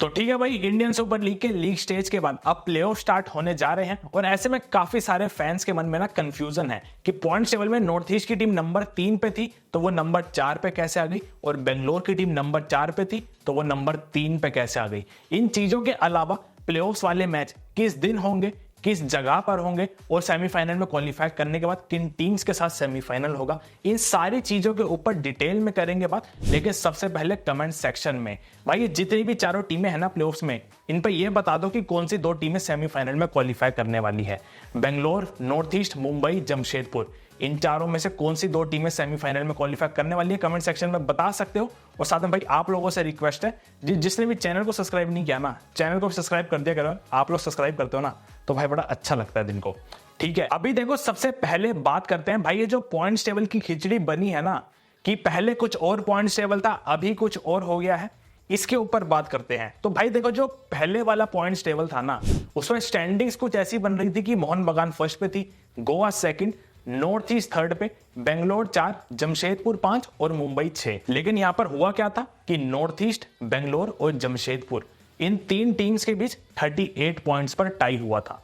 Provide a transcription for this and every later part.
तो ठीक है भाई, इंडियन सुपर लीग के लीग स्टेज के बाद अब प्लेऑफ स्टार्ट होने जा रहे हैं और ऐसे में काफी सारे फैंस के मन में ना कंफ्यूजन है कि पॉइंट्स टेबल में नॉर्थ ईस्ट की टीम नंबर 3 पे थी तो वो नंबर 4 पे कैसे आ गई, और बेंगलोर की टीम नंबर 4 पे थी तो वो नंबर 3 पे कैसे आ गई। इन चीजों के अलावा प्लेऑफ्स वाले मैच किस दिन होंगे, किस जगह पर होंगे और सेमीफाइनल में क्वालिफाई करने के बाद किन टीम्स के साथ सेमीफाइनल होगा, इन सारी चीजों के ऊपर डिटेल में करेंगे बात। लेकिन सबसे पहले कमेंट सेक्शन में भाई ये जितनी भी चारों टीमें हैं ना प्लेऑफ्स में, इन पर यह बता दो कि कौन सी दो टीमें सेमीफाइनल में क्वालिफाई करने वाली है। बेंगलोर, नॉर्थ ईस्ट, मुंबई, जमशेदपुर, इन चारों में से कौन सी दो टीमें सेमीफाइनल में क्वालिफाई करने वाली है, कमेंट सेक्शन में बता सकते हो। और साथ में भाई आप लोगों से रिक्वेस्ट है, जिसने भी चैनल को सब्सक्राइब नहीं किया ना, चैनल को सब्सक्राइब कर दिया करो। आप लोग सब्सक्राइब करते हो ना तो भाई बड़ा अच्छा लगता है दिन को। ठीक है, अभी देखो सबसे पहले बात करते हैं भाई ये जो पॉइंट्स टेबल की खिचड़ी बनी है ना, कि पहले कुछ और पॉइंट्स टेबल था अभी कुछ और हो गया है, इसके ऊपर बात करते हैं। तो भाई देखो जो पहले वाला पॉइंट्स टेबल था ना, उसमें स्टैंडिंग्स कुछ ऐसी बन रही थी कि मोहन बगान फर्स्ट पे थी, Goa second, north east third पे, बेंगलोर 4, जमशेदपुर 5 और मुंबई 6। लेकिन यहां पर हुआ क्या था कि नॉर्थ ईस्ट, बेंगलोर और जमशेदपुर इन तीन टीम्स के बीच 38 पॉइंट्स पर टाई हुआ था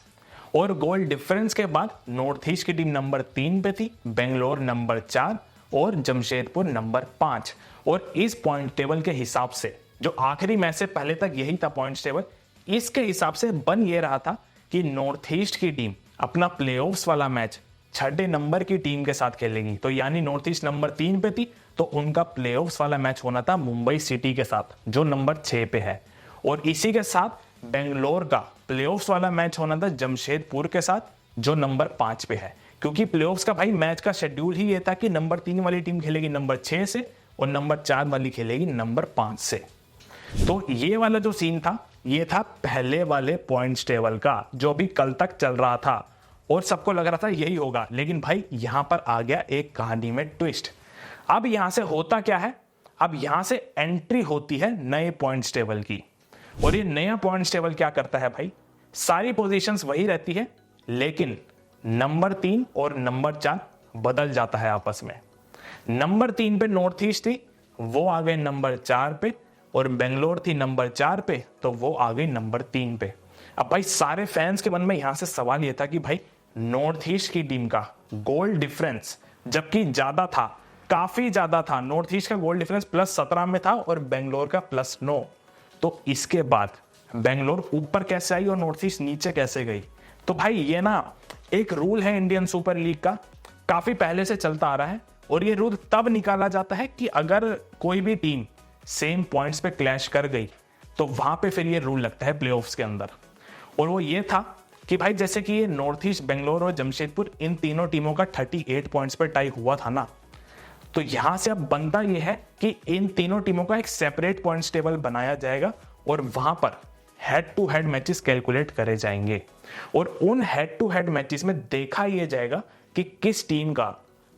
और गोल डिफरेंस के बाद नॉर्थ ईस्ट की टीम नंबर 3 पे थी, बेंगलोर नंबर 4 और जमशेदपुर नंबर 5। और इस पॉइंट टेबल के हिसाब से जो आखिरी मैच से पहले तक यही था पॉइंट टेबल, इसके हिसाब से बन ये रहा था कि नॉर्थ ईस्ट की टीम अपना प्लेऑफ्स वाला मैच छठे नंबर की टीम के साथ खेलेगी। तो यानी नॉर्थ ईस्ट नंबर 3 पे थी तो उनका प्लेऑफ्स वाला मैच होना था मुंबई सिटी के साथ जो नंबर 6 पे है, और इसी के साथ बेंगलोर का प्लेऑफ्स वाला मैच होना था जमशेदपुर के साथ जो नंबर 5 पे है। क्योंकि प्लेऑफ्स का भाई मैच का शेड्यूल ही ये था कि नंबर 3 वाली टीम खेलेगी नंबर 6 से और नंबर 4 वाली खेलेगी नंबर 5 से। तो ये वाला जो सीन था ये था पहले वाले पॉइंट्स टेबल का जो भी कल तक चल रहा था और सबको लग रहा था यही होगा। लेकिन भाई यहां पर आ गया एक कहानी में ट्विस्ट। अब यहां से होता क्या है, अब यहां से एंट्री होती है नए पॉइंट्स टेबल की, और ये नया पॉइंट्स टेबल क्या करता है भाई, सारी पोजीशंस वही रहती है लेकिन नंबर 3 और नंबर 4 बदल जाता है आपस में। नंबर 3 पे नॉर्थ ईस्ट थी, वो आ गए नंबर 4 पे, और बेंगलोर थी नंबर 4 पे तो वो आ गई नंबर 3 पे। अब भाई सारे फैंस के मन में यहां से सवाल ये था कि भाई नॉर्थ ईस्ट की टीम का गोल डिफरेंस जबकि ज्यादा था, काफी ज्यादा था, नॉर्थ ईस्ट का गोल डिफरेंस +17 में था और बेंगलोर का +9, तो इसके बाद बेंगलोर ऊपर कैसे आई और नॉर्थ ईस्ट नीचे कैसे गई। तो भाई ये ना एक रूल है इंडियन सुपर लीग का, काफी पहले से चलता आ रहा है, और ये रूल तब निकाला जाता है कि अगर कोई भी टीम सेम पॉइंट्स पे क्लैश कर गई तो वहां पे फिर ये रूल लगता है प्लेऑफ्स के अंदर। और वो ये था कि भाई जैसे कि ये नॉर्थ ईस्ट, बेंगलोर और जमशेदपुर इन तीनों टीमों का 38 पॉइंट्स पर टाई हुआ था ना, तो यहां से अब बनता यह है कि इन तीनों टीमों का एक सेपरेट पॉइंट्स टेबल बनाया जाएगा और वहां पर head to head matches calculate करे जाएंगे, और उन हेड टू हेड मैचेस में देखा यह जाएगा कि किस टीम का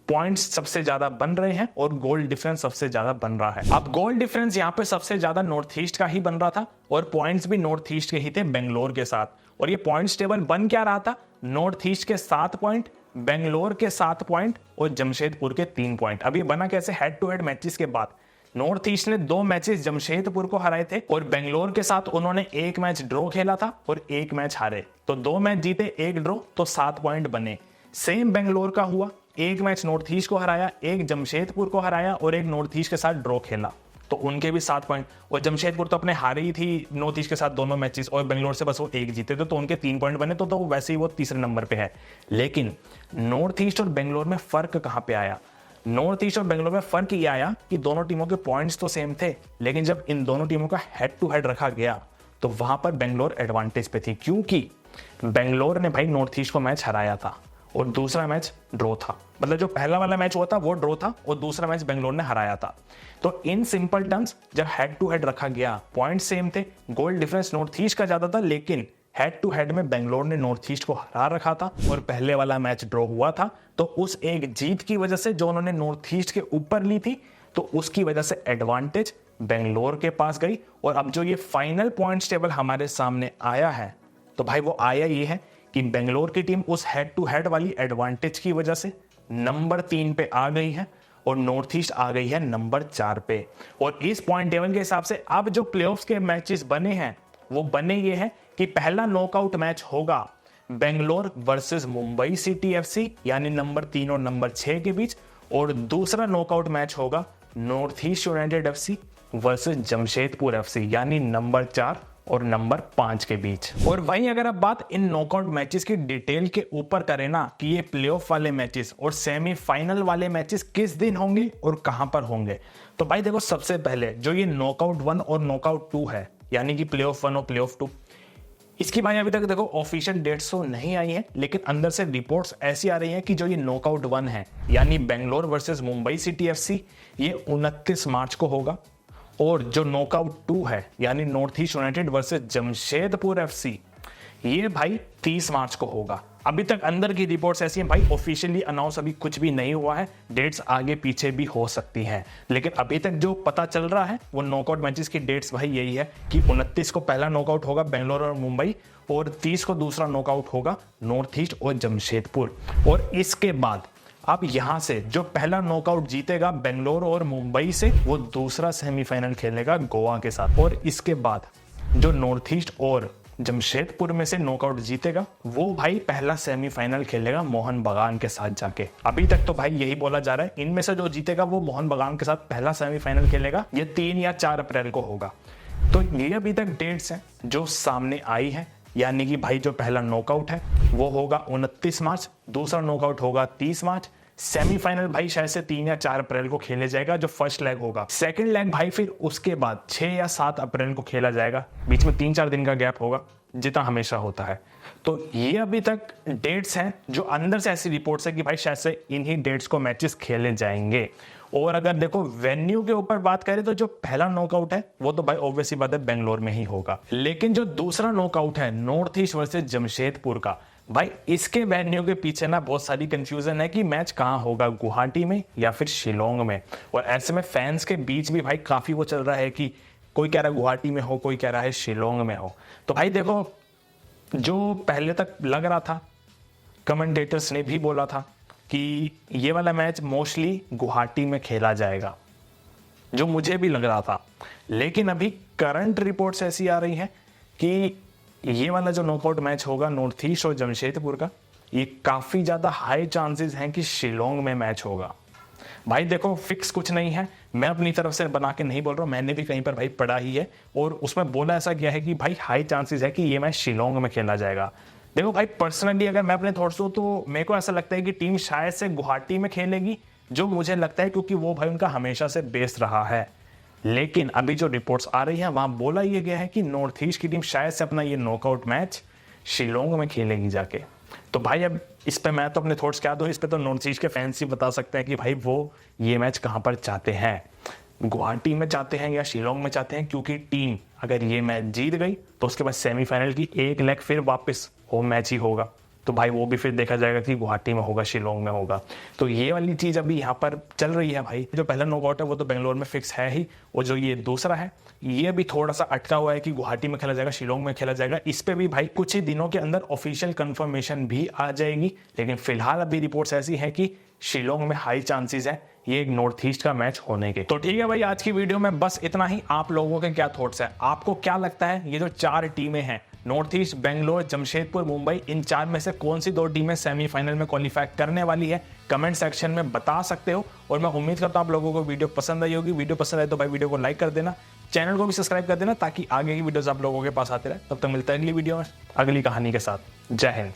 पॉइंट्स सबसे ज्यादा बन रहे हैं और गोल डिफरेंस सबसे ज्यादा बन रहा है। अब गोल डिफरेंस यहाँ पे सबसे ज्यादा नॉर्थ ईस्ट का ही बन रहा था और पॉइंट्स भी नॉर्थ ईस्ट के ही थे बेंगलोर के साथ। और ये पॉइंट्स टेबल बन क्या रहा था, नॉर्थ ईस्ट के 7 पॉइंट, बेंगलोर के 7 पॉइंट और जमशेदपुर के 3 पॉइंट। अब ये बना कैसे, हेड टू हेड मैचेस के बाद नॉर्थ ईस्ट ने 2 मैचेस जमशेदपुर को हराए थे और बेंगलोर के साथ उन्होंने 1 मैच ड्रॉ खेला था और 1 मैच हारे, तो 2 मैच जीते 1 ड्रॉ, तो 7 पॉइंट बने। सेम बेंगलोर का हुआ, 1 मैच नॉर्थ ईस्ट को हराया, 1 जमशेदपुर को हराया और 1 नॉर्थ ईस्ट के साथ ड्रॉ खेला, तो उनके भी 7 पॉइंट। और जमशेदपुर तो अपने हारे ही थी नॉर्थ ईस्ट के साथ दोनों मैचेस, और बेंगलोर से बस वो 1 जीते थे, तो उनके 3 पॉइंट बने, तो वैसे ही वो तीसरे नंबर पे है। लेकिन नॉर्थ ईस्ट और बेंगलोर में फर्क कहां पे आया, नॉर्थ ईस्ट और बेंगलोर में फर्क ये आया कि दोनों टीमों के पॉइंट्स तो सेम थे, लेकिन जब इन दोनों टीमों का हेड टू हेड रखा गया तो वहां पर बेंगलोर एडवांटेज पे थी, क्योंकि बेंगलोर ने भाई नॉर्थ ईस्ट को मैच हराया था और दूसरा मैच ड्रॉ था। मतलब जो पहला वाला मैच हुआ था वो ड्रॉ था और दूसरा मैच बेंगलोर ने हराया था। तो इन सिंपल टर्म्स जब हेड टू हेड रखा गया, पॉइंट सेम थे, गोल डिफरेंस नॉर्थ ईस्ट का ज्यादा था, लेकिन हेड टू हेड में बेंगलोर ने नॉर्थ ईस्ट को हरा रखा था और पहले वाला मैच ड्रॉ हुआ था, तो उस एक जीत की वजह से जो उन्होंने नॉर्थ ईस्ट के ऊपर ली थी, तो उसकी वजह से एडवांटेज बेंगलोर के पास गई। और अब जो ये फाइनल पॉइंट्स टेबल हमारे सामने आया है, तो भाई वो आया ये है कि बेंगलोर की टीम उस हेड टू हेड वाली एडवांटेज की वजह से नंबर 3 पे आ गई है और नॉर्थ ईस्ट आ गई है नंबर 4 पे। और इस पॉइंट टेबल के हिसाब से अब जो प्लेऑफ्स के मैचेस बने हैं वो बने ये हैं कि पहला नॉकआउट मैच होगा Bangalore versus Mumbai city FC यानी नंबर 3 और नंबर 6 के बीच, और दूसरा नॉकआउट मैच होगा north east United FC versus Jamshedpur FC यानी नंबर 4 और नंबर 5 के बीच। और वहीं अगर आप बात इन नॉकआउट मैचेस की डिटेल के ऊपर करें ना कि ये प्लेऑफ वाले मैचेस और सेमीफाइनल वाले मैचेस किस दिन होंगे और कहां पर होंगे, तो भाई देखो सबसे पहले जो ये नॉकआउट 1 और नॉकआउट 2 है यानी कि प्लेऑफ 1 और प्लेऑफ 2, इसकी भाई अभी तक देखो ऑफिशियल डेट्स तो नहीं आई है, लेकिन अंदर से रिपोर्ट्स ऐसी आ रही हैं कि जो ये नॉकआउट 1 है यानी Bangalore versus Mumbai city FC ये 29 मार्च को होगा, और जो नॉकआउट 2 है यानी north east United versus Jamshedpur FC ये भाई 30 मार्च को होगा। अभी तक अंदर की रिपोर्ट्स ऐसी हैं भाई, ऑफिशियली अनाउंस अभी कुछ भी नहीं हुआ है, डेट्स आगे पीछे भी हो सकती हैं, लेकिन अभी तक जो पता चल रहा है वो नॉकआउट मैचेस की डेट्स भाई यही है कि 29 को पहला नॉकआउट होगा बेंगलोर और मुंबई, और 30 को दूसरा नॉकआउट होगा नॉर्थ ईस्ट और जमशेदपुर। और इसके बाद अब यहां से जो पहला नॉकआउट जीतेगा बेंगलोर और मुंबई से वो दूसरा सेमीफाइनल खेलेगा गोवा के साथ, और इसके बाद जो नॉर्थ ईस्ट और जमशेदपुर में से नॉकआउट जीतेगा वो भाई पहला सेमीफाइनल खेलेगा मोहन बगान के साथ जाके। अभी तक तो भाई यही बोला जा रहा है इनमें से जो जीतेगा वो मोहन बगान के साथ पहला सेमीफाइनल खेलेगा, ये 3 या 4 अप्रैल को होगा। तो ये अभी तक डेट्स हैं जो सामने आई है, यानी कि भाई जो पहला नॉकआउट है वो होगा 29 मार्च, दूसरा नॉकआउट होगा 30 मार्च, सेमीफाइनल भाई शायद से 3 या 4 अप्रैल को खेले जाएगा जो फर्स्ट लेग होगा, सेकंड लेग भाई फिर उसके बाद 6 या 7 अप्रैल को खेला जाएगा, बीच में 3-4 दिन का गैप होगा जितना हमेशा होता है। तो ये अभी तक डेट्स हैं जो अंदर से ऐसी रिपोर्ट्स है कि भाई शायद से इन्हीं डेट्स को मैचेस खेले जाएंगे। और अगर देखो वेन्यू के ऊपर बात करें तो जो पहला नॉकआउट है वो तो भाई ऑब्वियसली बात है बेंगलोर में ही होगा, लेकिन जो दूसरा नॉकआउट है नॉर्थ ईस्ट वर्सेस जमशेदपुर का, भाई इसके वेन्यू के पीछे ना बहुत सारी कंफ्यूजन है कि मैच कहाँ होगा, गुवाहाटी में या फिर शिलोंग में। और ऐसे में फैंस के बीच भी भाई काफी वो चल रहा है कि कोई कह रहा है गुवाहाटी में हो, कोई कह रहा है शिलोंग में हो। तो भाई देखो जो पहले तक लग रहा था, कमेंटेटर्स ने भी बोला था कि ये वाला मैच मोस्टली गुवाहाटी में खेला जाएगा, जो मुझे भी लग रहा था, लेकिन अभी करंट रिपोर्ट्स ऐसी आ रही हैं कि ये वाला जो नॉकआउट मैच होगा नॉर्थ ईस्ट और जमशेदपुर का, ये काफी ज्यादा हाई चांसेस हैं कि शिलोंग में मैच होगा। भाई देखो फिक्स कुछ नहीं है, मैं अपनी तरफ से बना के नहीं बोल रहा हूँ, मैंने भी कहीं पर भाई पढ़ा ही है और उसमें बोला ऐसा गया है कि भाई हाई चांसेस है कि ये मैच शिलोंग में खेला जाएगा। देखो भाई पर्सनली अगर मैं अपने थॉट्स दूं तो मेरे को ऐसा लगता है कि टीम शायद से गुवाहाटी में खेलेगी, जो मुझे लगता है क्योंकि वो भाई उनका हमेशा से बेस रहा है। लेकिन अभी जो रिपोर्ट्स आ रही हैं वहां बोला यह गया है कि नॉर्थ ईस्ट की टीम शायद से अपना ये नॉकआउट मैच शिलोंग में खेलेगी जाके। तो भाई अब इस पे मैं तो अपने थॉट्स क्या दूं, इस पे तो नॉर्थ ईस्ट के फैंस ही बता सकते हैं कि भाई वो ये मैच कहां पर चाहते हैं, गुवाहाटी में चाहते हैं या शिलोंग में चाहते हैं, क्योंकि टीम अगर ये मैच जीत गई तो उसके बाद सेमीफाइनल की एक लेग फिर वापस होम मैच ही होगा, तो भाई वो भी फिर देखा जाएगा कि गुवाहाटी में होगा शिलोंग में होगा। तो ये वाली चीज अभी यहाँ पर चल रही है भाई। जो पहला नॉकआउट है वो तो बेंगलोर में फिक्स है ही, और जो ये दूसरा है ये भी थोड़ा सा अटका हुआ है कि गुवाहाटी में खेला जाएगा शिलोंग में खेला जाएगा। इस पे भी भाई कुछ ही दिनों के अंदर ऑफिशियल कंफर्मेशन भी आ जाएगी, लेकिन फिलहाल अभी रिपोर्ट्स ऐसी है कि शिलोंग में हाई चांसेस है ये एक नॉर्थ ईस्ट का मैच होने के। तो ठीक है भाई, आज की वीडियो में बस इतना ही। आप लोगों के क्या थॉट्स है, आपको क्या लगता है ये जो 4 टीमें हैं नॉर्थ ईस्ट, बेंगलोर, जमशेदपुर, मुंबई, इन 4 में से कौन सी 2 टीमें सेमीफाइनल में क्वालिफाई करने वाली है, कमेंट सेक्शन में बता सकते हो। और मैं उम्मीद करता हूं आप लोगों को वीडियो पसंद आई होगी। वीडियो पसंद आए तो भाई वीडियो को लाइक कर देना, चैनल को भी सब्सक्राइब कर देना ताकि आगे की वीडियोस आप लोगों के पास आते रहे। तब तक मिलता है अगली वीडियो में अगली कहानी के साथ। जय हिंद।